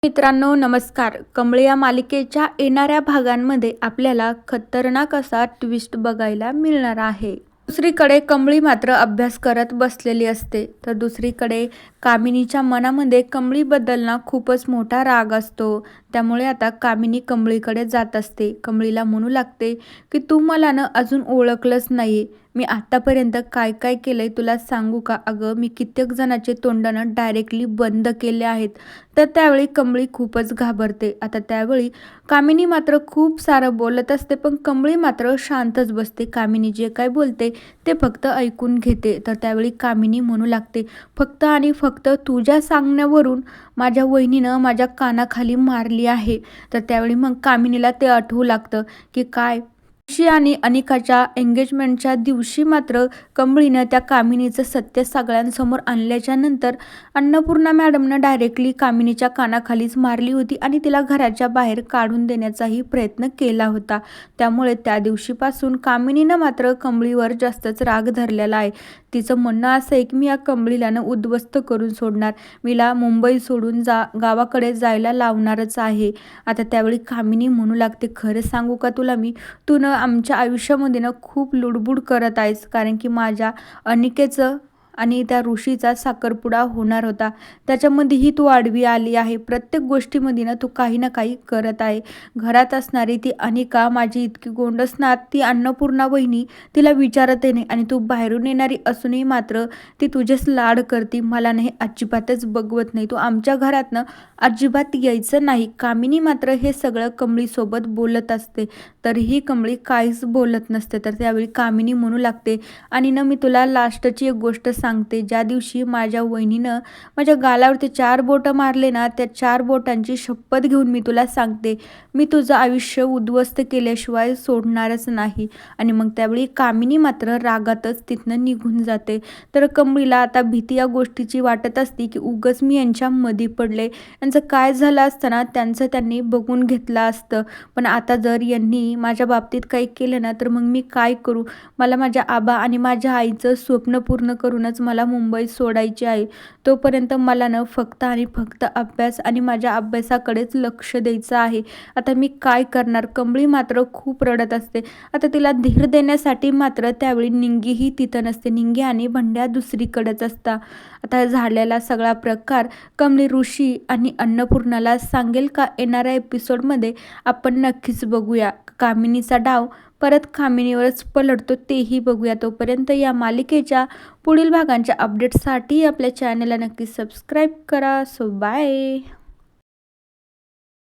मित्रांनो नमस्कार. कमळे या मालिकेच्या येणाऱ्या भागांमध्ये आपल्याला खतरनाक असा ट्विस्ट बघायला मिळणार आहे. दुसरीकडे कमळी मात्र अभ्यास करत बसलेली असते, तर दुसरीकडे कामिनीच्या मनामध्ये कमळीबद्दल ना खूपच मोठा राग असतो. त्यामुळे आता कामिनी कमळीकडे जात असते. कमळीला म्हणू लागते की तू मला ना अजून ओळखलंच नाही. मी आतापर्यंत काय काय केलंय तुला सांगू का? अगं मी कित्येक जणांचे तोंडानं डायरेक्टली बंद केले आहेत. तर त्यावेळी कमळी खूपच घाबरते. आता त्यावेळी कामिनी मात्र खूप सारं बोलत असते, पण कमळी मात्र शांतच बसते. कामिनी जे काय बोलते ते फक्त ऐकून घेते. तर त्यावेळी कामिनी म्हणू लागते, फक्त आणि फक्त तुझ्या सांगण्यावरून माझ्या वहिनीनं माझ्या कानाखाली मारली आहे. तर त्यावेळी मग कामिनीला ते आठवू लागतं की काय ऋषी आणि अनिकाच्या एंगेजमेंटच्या दिवशी मात्र कमळीनं त्या कामिनीचं सत्य सगळ्यांसमोर आणल्याच्या नंतर अन्नपूर्णा मॅडमनं डायरेक्टली कामिनीच्या कानाखालीच मारली होती आणि तिला घराच्या बाहेर काढून देण्याचाही प्रयत्न केला होता. त्यामुळे त्या दिवशीपासून कामिनीनं मात्र कमळीवर जास्तच राग धरलेला आहे. तिचं म्हणणं असं आहे की मी या कमळीला उद्ध्वस्त करून सोडणार, मीला मुंबई सोडून गावाकडे जायला लावणारच आहे. आता त्यावेळी कामिनी म्हणू लागते, खरं सांगू का तुला मी, तू आमच्या आयुष्यामध्ये खूप लुडबुड करत आहेस. कारण की माझ्या अनिकेचं आणि त्या ऋषीचा साखरपुडा होणार होता, त्याच्यामध्येही तू आडवी आली आहे. प्रत्येक गोष्टीमध्ये तू काही ना काही करत आहे. घरात असणारी ती अनिका माझी इतकी गोंडस नात, ती अन्नपूर्णा वहिनी तिला विचारते नाही, आणि तू बाहेरून येणारी असूनही मात्र ती तुझेच लाड करते. मला नाही अजिबातच बघवत नाही, तू आमच्या घरातनं अजिबात यायचं नाही. कामिनी मात्र हे सगळं कमळीसोबत बोलत असते, तरीही कमळी काहीच बोलत नसते. तर त्यावेळी कामिनी म्हणू लागते, आणि मी तुला लास्टची एक गोष्ट सांगते. ज्या दिवशी माझ्या वहिनीनं माझ्या गालावरती 4 बोटं मारले ना, त्या 4 बोटांची शपथ घेऊन मी तुला सांगते, मी तुझं आयुष्य उद्ध्वस्त केल्याशिवाय सोडणारच नाही. आणि मग त्यावेळी कामिनी मात्र रागातच तिथनं निघून जाते. तर कमळीला आता भीती या गोष्टीची वाटत असते की उगच मी यांच्या मध्ये पडले, यांचं काय झालं असतं त्यांचं त्यांनी बघून घेतलं असतं. पण आता जर यांनी माझ्या बाबतीत काही केलं ना, तर मग मी काय करू? मला माझ्या आबा आणि माझ्या आईचं स्वप्न पूर्ण करूनच मला मुंबई सोडायची आहे. तोपर्यंत मला फक्त आणि फक्त अभ्यास आणि माझ्या अभ्यासाकडेच लक्ष द्यायचं आहे. आता मी काय करणार? कमळी मात्र खूप रडत असते. आता तिला धीर देण्यासाठी मात्र त्यावेळी निंगीही तिथं नसते. निंगी आणि भंड्या दुसरीकडेच असतात. आता झालेला सगळा प्रकार कमळी ऋषी आणि अन्नपूर्णाला सांगेल का? येणाऱ्या एपिसोडमध्ये आपण नक्कीच बघूया. कामिनीचा डाव परत कामिनीवरच पलटतो तेही बघूया. तोपर्यंत या मालिकेच्या पुढील भागांच्या अपडेट्ससाठी आपल्या चॅनलला नक्की सबस्क्राईब करा. So bye.